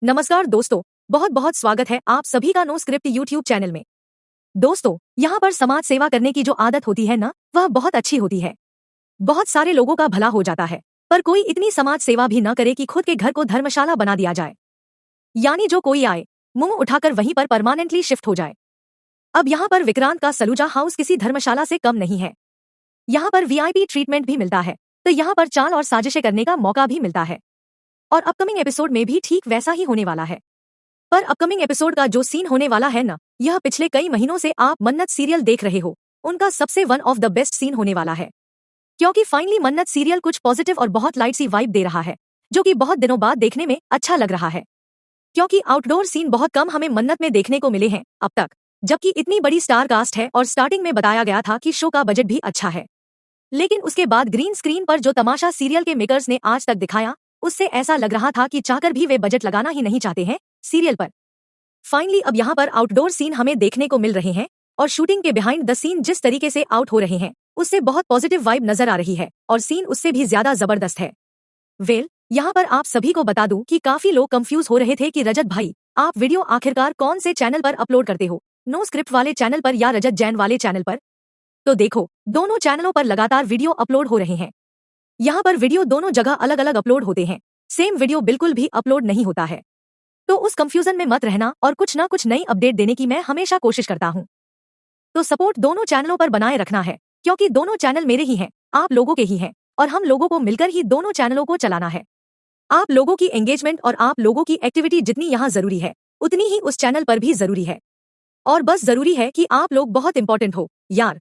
नमस्कार दोस्तों, बहुत बहुत स्वागत है आप सभी का नो स्क्रिप्ट यूट्यूब चैनल में। दोस्तों, यहाँ पर समाज सेवा करने की जो आदत होती है ना, वह बहुत अच्छी होती है। बहुत सारे लोगों का भला हो जाता है, पर कोई इतनी समाज सेवा भी न करे कि खुद के घर को धर्मशाला बना दिया जाए। यानी जो कोई आए, मुंह उठाकर वहीं पर परमानेंटली शिफ्ट हो जाए। अब यहाँ पर विक्रांत का सलूजा हाउस किसी धर्मशाला से कम नहीं है। यहाँ पर वीआईपी ट्रीटमेंट भी मिलता है, तो यहाँ पर चाल और साजिशें करने का मौका भी मिलता है। और अपकमिंग एपिसोड में भी ठीक वैसा ही होने वाला है। पर अपकमिंग एपिसोड का जो सीन होने वाला है ना, यह पिछले कई महीनों से आप मन्नत सीरियल देख रहे हो, उनका सबसे one of the best scene होने वाला है। क्योंकि फाइनली मन्नत सीरियल कुछ पॉजिटिव और बहुत लाइट सी वाइब दे रहा है, जो कि बहुत दिनों बाद देखने में अच्छा लग रहा है। क्योंकि आउटडोर सीन बहुत कम हमें मन्नत में देखने को मिले हैं अब तक, जबकि इतनी बड़ी स्टार कास्ट है और स्टार्टिंग में बताया गया था कि शो का बजट भी अच्छा है। लेकिन उसके बाद ग्रीन स्क्रीन पर जो तमाशा सीरियल के मेकर्स ने आज तक दिखाया, उससे ऐसा लग रहा था कि चाहकर भी वे बजट लगाना ही नहीं चाहते हैं सीरियल पर। फाइनली अब यहाँ पर आउटडोर सीन हमें देखने को मिल रहे हैं और शूटिंग के बिहाइंड द सीन जिस तरीके से आउट हो रहे हैं, उससे बहुत पॉजिटिव वाइब नजर आ रही है और सीन उससे भी ज्यादा जबरदस्त है। यहाँ पर आप सभी को बता दूं कि काफी लोग कंफ्यूज हो रहे थे कि रजत भाई, आप वीडियो आखिरकार कौन से चैनल पर अपलोड करते हो, नो स्क्रिप्ट वाले चैनल पर या रजत जैन वाले चैनल पर? तो देखो, दोनों चैनलों पर लगातार वीडियो अपलोड हो रहे हैं। यहाँ पर वीडियो दोनों जगह अलग अलग अपलोड होते हैं, सेम वीडियो बिल्कुल भी अपलोड नहीं होता है। तो उस कंफ्यूजन में मत रहना और कुछ ना कुछ नई अपडेट देने की मैं हमेशा कोशिश करता हूँ। तो सपोर्ट दोनों चैनलों पर बनाए रखना है, क्योंकि दोनों चैनल मेरे ही हैं, आप लोगों के ही हैं, और हम लोगों को मिलकर ही दोनों चैनलों को चलाना है। आप लोगों की एंगेजमेंट और आप लोगों की एक्टिविटी जितनी यहाँ जरूरी है, उतनी ही उस चैनल पर भी जरूरी है। और बस जरूरी है कि आप लोग बहुत इंपॉर्टेंट हो यार।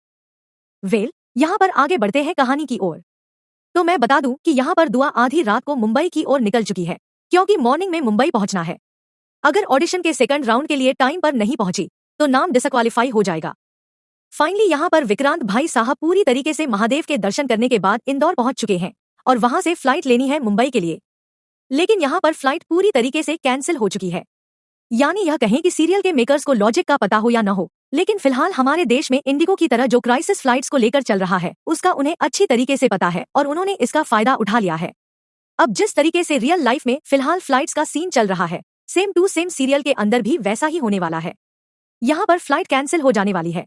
यहाँ पर आगे बढ़ते हैं कहानी की ओर। तो मैं बता दूं कि यहाँ पर दुआ आधी रात को मुंबई की ओर निकल चुकी है, क्योंकि मॉर्निंग में मुंबई पहुंचना है। अगर ऑडिशन के सेकंड राउंड के लिए टाइम पर नहीं पहुंची, तो नाम डिसक्वालीफाई हो जाएगा। फाइनली यहाँ पर विक्रांत भाई साहब पूरी तरीके से महादेव के दर्शन करने के बाद इंदौर पहुंच चुके हैं और वहां से फ्लाइट लेनी है मुंबई के लिए। लेकिन यहाँ पर फ्लाइट पूरी तरीके से कैंसिल हो चुकी है। यानी यह कहें कि सीरियल के मेकर्स को लॉजिक का पता हो या न हो, लेकिन फिलहाल हमारे देश में इंडिगो की तरह जो क्राइसिस फ्लाइट्स को लेकर चल रहा है, उसका उन्हें अच्छी तरीके से पता है और उन्होंने इसका फायदा उठा लिया है। अब जिस तरीके से रियल लाइफ में फिलहाल फ्लाइट्स का सीन चल रहा है, सेम टू सेम सीरियल के अंदर भी वैसा ही होने वाला है। यहाँ पर फ्लाइट कैंसिल हो जाने वाली है।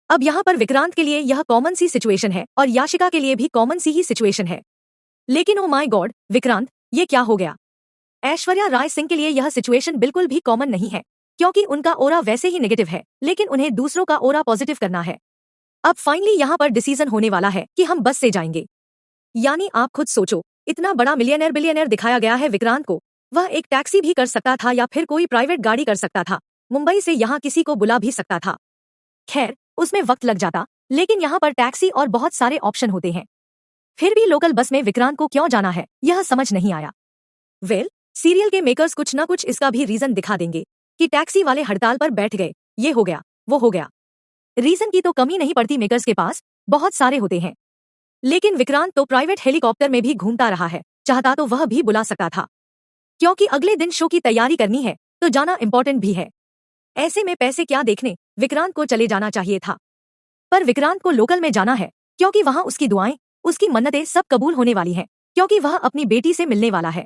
अब यहाँ पर विक्रांत के लिए यह कॉमन सी सिचुएशन है और याशिका के लिए भी कॉमन सी ही सिचुएशन है। लेकिन ओ माय गॉड विक्रांत, ये क्या हो गया? ऐश्वर्या राय सिंह के लिए यह सिचुएशन बिल्कुल भी कॉमन नहीं है, क्योंकि उनका ओरा वैसे ही नेगेटिव है, लेकिन उन्हें दूसरों का ओरा पॉजिटिव करना है। अब फाइनली यहाँ पर डिसीजन होने वाला है कि हम बस से जाएंगे। यानी आप खुद सोचो, इतना बड़ा मिलियनर बिलियनर दिखाया गया है विक्रांत को, वह एक टैक्सी भी कर सकता था या फिर कोई प्राइवेट गाड़ी कर सकता था, मुंबई से यहाँ किसी को बुला भी सकता था। खैर, उसमें वक्त लग जाता, लेकिन यहाँ पर टैक्सी और बहुत सारे ऑप्शन होते हैं। फिर भी लोकल बस में विक्रांत को क्यों जाना है, यह समझ नहीं आया। सीरियल के मेकर्स कुछ ना कुछ इसका भी रीजन दिखा देंगे कि टैक्सी वाले हड़ताल पर बैठ गए, ये हो गया, वो हो गया। रीजन की तो कमी नहीं पड़ती मेकर्स के पास, बहुत सारे होते हैं। लेकिन विक्रांत तो प्राइवेट हेलीकॉप्टर में भी घूमता रहा है, चाहता तो वह भी बुला सकता था। क्योंकि अगले दिन शो की तैयारी करनी है, तो जाना इंपॉर्टेंट भी है। ऐसे में पैसे क्या देखने, विक्रांत को चले जाना चाहिए था। पर विक्रांत को लोकल में जाना है, क्योंकि वहां उसकी दुआएं, उसकी मन्नतें सब कबूल होने वाली हैं, क्योंकि वह अपनी बेटी से मिलने वाला है।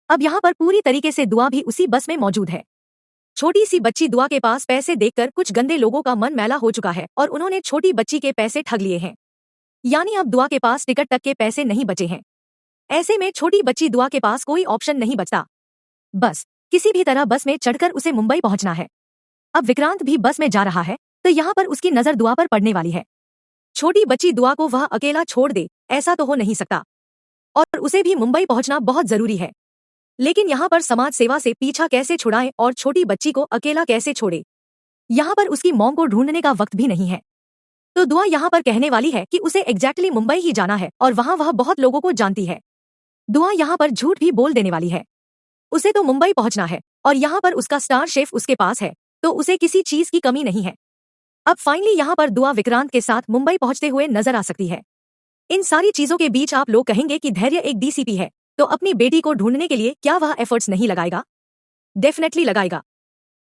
अब यहाँ पर पूरी तरीके से दुआ भी उसी बस में मौजूद है। छोटी सी बच्ची दुआ के पास पैसे देखकर कुछ गंदे लोगों का मन मैला हो चुका है और उन्होंने छोटी बच्ची के पैसे ठग लिए हैं। यानी अब दुआ के पास टिकट तक के पैसे नहीं बचे हैं। ऐसे में छोटी बच्ची दुआ के पास कोई ऑप्शन नहीं बचता, बस किसी भी तरह बस में चढ़कर उसे मुंबई पहुंचना है। अब विक्रांत भी बस में जा रहा है, तो यहाँ पर उसकी नजर दुआ पर पड़ने वाली है। छोटी बच्ची दुआ को वह अकेला छोड़ दे, ऐसा तो हो नहीं सकता, और उसे भी मुंबई पहुंचना बहुत जरूरी है। लेकिन यहाँ पर समाज सेवा से पीछा कैसे छुड़ाएं और छोटी बच्ची को अकेला कैसे छोड़े? यहाँ पर उसकी मॉम को ढूंढने का वक्त भी नहीं है। तो दुआ यहाँ पर कहने वाली है कि उसे एग्जैक्टली मुंबई ही जाना है और वहाँ वह बहुत लोगों को जानती है। दुआ यहाँ पर झूठ भी बोल देने वाली है। उसे तो मुंबई पहुंचना है और यहाँ पर उसका स्टार शेफ उसके पास है, तो उसे किसी चीज की कमी नहीं है। अब फाइनली यहाँ पर दुआ विक्रांत के साथ मुंबई पहुंचते हुए नजर आ सकती है। इन सारी चीजों के बीच आप लोग कहेंगे कि धैर्य एक डीसीपी है, तो अपनी बेटी को ढूंढने के लिए क्या वह एफर्ट्स नहीं लगाएगा? डेफिनेटली लगाएगा।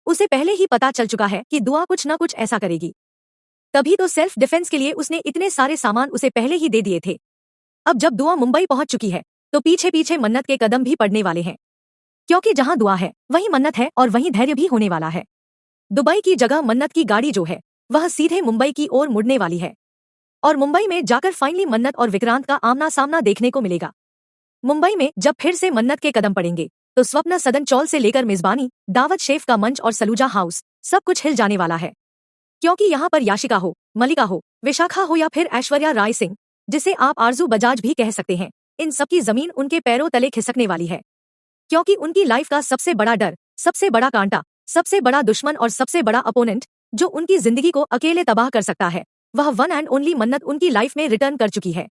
उसे पहले ही पता चल चुका है कि दुआ कुछ ना कुछ ऐसा करेगी, तभी तो सेल्फ डिफेंस के लिए उसने इतने सारे सामान उसे पहले ही दे दिए थे। अब जब दुआ मुंबई पहुंच चुकी है, तो पीछे पीछे मन्नत के कदम भी पड़ने वाले हैं। क्योंकि जहां दुआ है वहीं मन्नत है और वहीं धैर्य भी होने वाला है। दुबई की जगह मन्नत की गाड़ी जो है वह सीधे मुंबई की ओर मुड़ने वाली है और मुंबई में जाकर फाइनली मन्नत और विक्रांत का आमना सामना देखने को मिलेगा। मुंबई में जब फिर से मन्नत के कदम पड़ेंगे तो स्वप्न सदन चौल से लेकर मेजबानी, दावत शेफ का मंच और सलूजा हाउस सब कुछ हिल जाने वाला है। क्योंकि यहाँ पर याशिका हो, मलिका हो, विशाखा हो या फिर ऐश्वर्या राय सिंह, जिसे आप आरजू बजाज भी कह सकते हैं, इन सबकी जमीन उनके पैरों तले खिसकने वाली है। क्योंकि उनकी लाइफ का सबसे बड़ा डर, सबसे बड़ा कांटा, सबसे बड़ा दुश्मन और सबसे बड़ा अपोनेंट जो उनकी जिंदगी को अकेले तबाह कर सकता है, वह वन एंड ओनली मन्नत उनकी लाइफ में रिटर्न कर चुकी है।